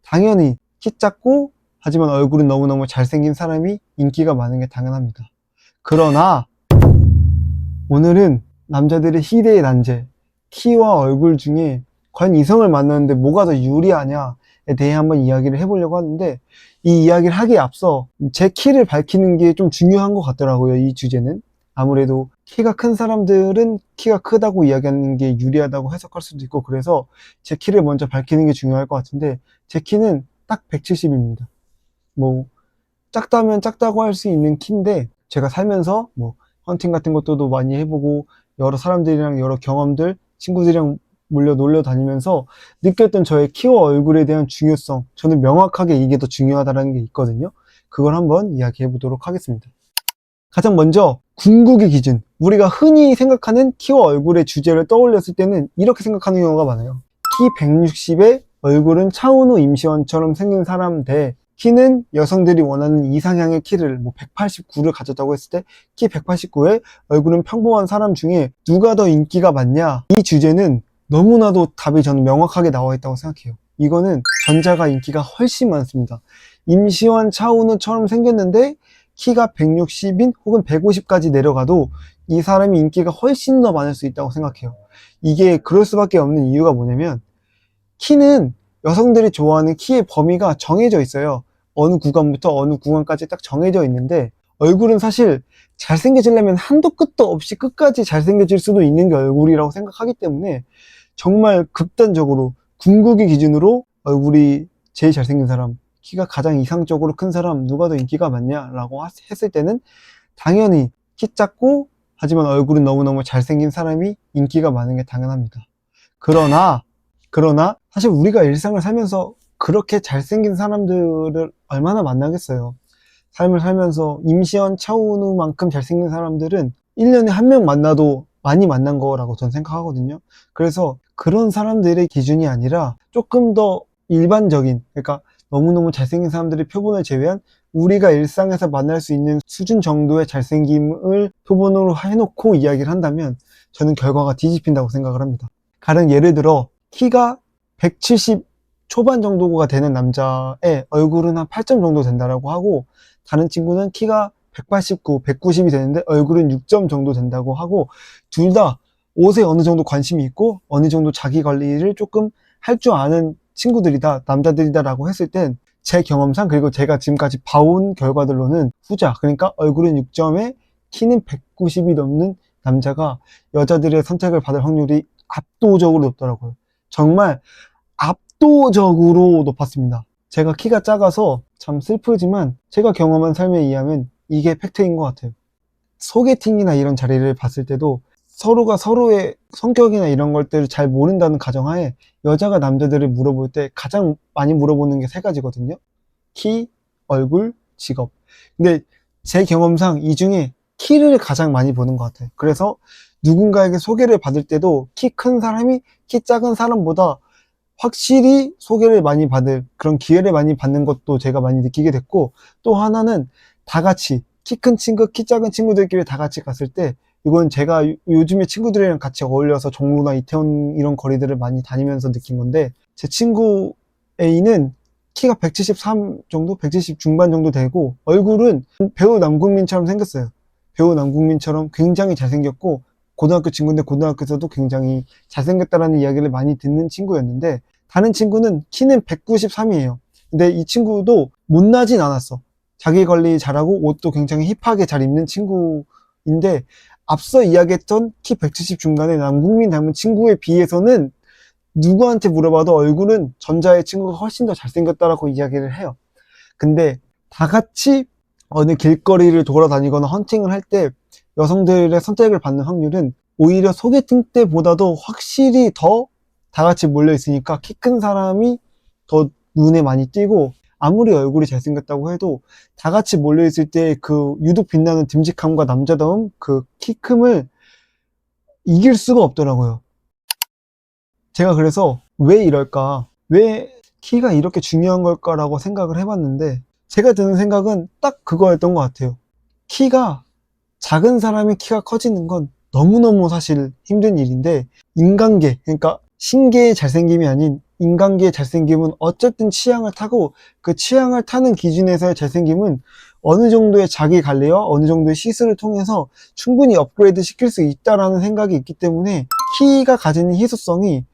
당연히 키 작고 하지만 얼굴은 너무너무 잘생긴 사람이 인기가 많은 게 당연합니다. 그러나 오늘은 남자들의 희대의 난제, 키와 얼굴 중에 과연 이성을 만나는데 뭐가 더 유리하냐에 대해 한번 이야기를 해보려고 하는데, 이 이야기를 하기에 앞서 제 키를 밝히는 게 좀 중요한 것 같더라고요. 이 주제는 아무래도 키가 큰 사람들은 키가 크다고 이야기하는 게 유리하다고 해석할 수도 있고, 그래서 제 키를 먼저 밝히는 게 중요할 것 같은데, 제 키는 딱 170입니다. 뭐 작다면 작다고 할 수 있는 키인데, 제가 살면서 뭐 헌팅 같은 것도 많이 해보고 여러 사람들이랑 여러 경험들, 친구들이랑 몰려 놀러 다니면서 느꼈던 저의 키와 얼굴에 대한 중요성, 저는 명확하게 이게 더 중요하다는 게 있거든요. 그걸 한번 이야기해 보도록 하겠습니다. 가장 먼저 궁극의 기준, 우리가 흔히 생각하는 키와 얼굴의 주제를 떠올렸을 때는 이렇게 생각하는 경우가 많아요. 키 160에 얼굴은 차은우 임시완처럼 생긴 사람 대 키는 여성들이 원하는 이상향의 키를 뭐 189를 가졌다고 했을 때 키 189에 얼굴은 평범한 사람 중에 누가 더 인기가 많냐, 이 주제는 너무나도 답이 저는 명확하게 나와 있다고 생각해요. 이거는 전자가 인기가 훨씬 많습니다. 임시완, 차은우처럼 생겼는데 키가 160인 혹은 150까지 내려가도 이 사람이 인기가 훨씬 더 많을 수 있다고 생각해요. 이게 그럴 수밖에 없는 이유가 뭐냐면, 키는 여성들이 좋아하는 키의 범위가 정해져 있어요. 어느 구간부터 어느 구간까지 딱 정해져 있는데, 얼굴은 사실 잘생겨지려면 한도 끝도 없이 끝까지 잘생겨질 수도 있는 게 얼굴이라고 생각하기 때문에, 정말 극단적으로 궁극의 기준으로 얼굴이 제일 잘생긴 사람, 키가 가장 이상적으로 큰 사람, 누가 더 인기가 많냐라고 했을 때는 당연히 키 작고 하지만 얼굴은 너무너무 잘생긴 사람이 인기가 많은 게 당연합니다. 그러나 사실 우리가 일상을 살면서 그렇게 잘생긴 사람들을 얼마나 만나겠어요. 삶을 살면서 임시완, 차은우만큼 잘생긴 사람들은 1년에 한 명 만나도 많이 만난 거라고 저는 생각하거든요. 그래서 그런 사람들의 기준이 아니라 조금 더 일반적인, 그러니까 너무너무 잘생긴 사람들의 표본을 제외한 우리가 일상에서 만날 수 있는 수준 정도의 잘생김을 표본으로 해놓고 이야기를 한다면 저는 결과가 뒤집힌다고 생각을 합니다. 가령 예를 들어 키가 170 초반 정도가 되는 남자의 얼굴은 한 8점 정도 된다라고 하고, 다른 친구는 키가 189, 190이 되는데 얼굴은 6점 정도 된다고 하고, 둘 다 옷에 어느 정도 관심이 있고 어느 정도 자기 관리를 조금 할 줄 아는 친구들이다, 남자들이다라고 했을 땐 제 경험상, 그리고 제가 지금까지 봐온 결과들로는 후자, 그러니까 얼굴은 6점에 키는 190이 넘는 남자가 여자들의 선택을 받을 확률이 압도적으로 높더라고요. 정말 압도적으로 높았습니다. 제가 키가 작아서 참 슬프지만 제가 경험한 삶에 의하면 이게 팩트인 것 같아요. 소개팅이나 이런 자리를 봤을 때도 서로가 서로의 성격이나 이런 것들을 잘 모른다는 가정하에 여자가 남자들을 물어볼 때 가장 많이 물어보는 게 세 가지거든요. 키, 얼굴, 직업. 근데 제 경험상 이 중에 키를 가장 많이 보는 것 같아요. 그래서 누군가에게 소개를 받을 때도 키 큰 사람이 키 작은 사람보다 확실히 소개를 많이 받을 그런 기회를 많이 받는 것도 제가 많이 느끼게 됐고, 또 하나는 다 같이 키 큰 친구, 키 작은 친구들끼리 다 같이 갔을 때, 이건 제가 요즘에 친구들이랑 같이 어울려서 종로나 이태원 이런 거리들을 많이 다니면서 느낀 건데, 제 친구 A는 키가 173 정도? 170 중반 정도 되고 얼굴은 배우 남궁민처럼 생겼어요. 배우 남궁민처럼 굉장히 잘생겼고, 고등학교 친구인데 고등학교에서도 굉장히 잘생겼다라는 이야기를 많이 듣는 친구였는데, 다른 친구는 키는 193이에요. 근데 이 친구도 못나진 않았어. 자기 관리 잘하고 옷도 굉장히 힙하게 잘 입는 친구인데, 앞서 이야기했던 키 170 중간의 남궁민 닮은 친구에 비해서는 누구한테 물어봐도 얼굴은 전자의 친구가 훨씬 더 잘생겼다라고 이야기를 해요. 근데 다 같이 어느 길거리를 돌아다니거나 헌팅을 할 때 여성들의 선택을 받는 확률은 오히려 소개팅 때보다도 확실히 더 다 같이 몰려 있으니까 키 큰 사람이 더 눈에 많이 띄고, 아무리 얼굴이 잘생겼다고 해도 다 같이 몰려 있을 때 그 유독 빛나는 듬직함과 남자다움, 그 키 큼을 이길 수가 없더라고요. 제가 그래서 왜 이럴까? 왜 키가 이렇게 중요한 걸까라고 생각을 해봤는데, 제가 드는 생각은 딱 그거였던 것 같아요. 키가 작은 사람이 키가 커지는 건 너무너무 사실 힘든 일인데, 인간계, 그러니까 신계의 잘생김이 아닌 인간계의 잘생김은 어쨌든 취향을 타고 그 취향을 타는 기준에서의 잘생김은 어느 정도의 자기 관리와 어느 정도의 시술을 통해서 충분히 업그레이드 시킬 수 있다라는 생각이 있기 때문에 키가 가지는 희소성이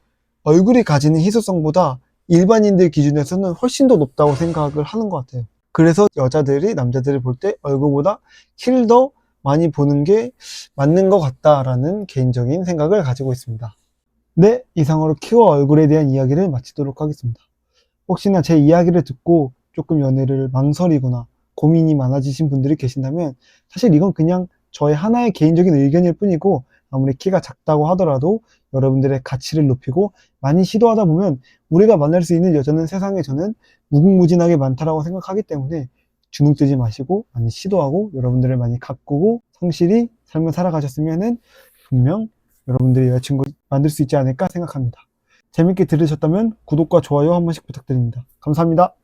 얼굴이 가지는 희소성보다 일반인들 기준에서는 훨씬 더 높다고 생각을 하는 것 같아요. 그래서 여자들이 남자들을 볼 때 얼굴보다 키를 더 많이 보는 게 맞는 것 같다라는 개인적인 생각을 가지고 있습니다. 네, 이상으로 키와 얼굴에 대한 이야기를 마치도록 하겠습니다. 혹시나 제 이야기를 듣고 조금 연애를 망설이거나 고민이 많아지신 분들이 계신다면 사실 이건 그냥 저의 하나의 개인적인 의견일 뿐이고 아무리 키가 작다고 하더라도 여러분들의 가치를 높이고 많이 시도하다 보면 우리가 만날 수 있는 여자는 세상에 저는 무궁무진하게 많다라고 생각하기 때문에 주눅 들지 마시고 많이 시도하고 여러분들을 많이 가꾸고 성실히 삶을 살아가셨으면은 분명 여러분들의 여자친구 만들 수 있지 않을까 생각합니다. 재밌게 들으셨다면 구독과 좋아요 한 번씩 부탁드립니다. 감사합니다.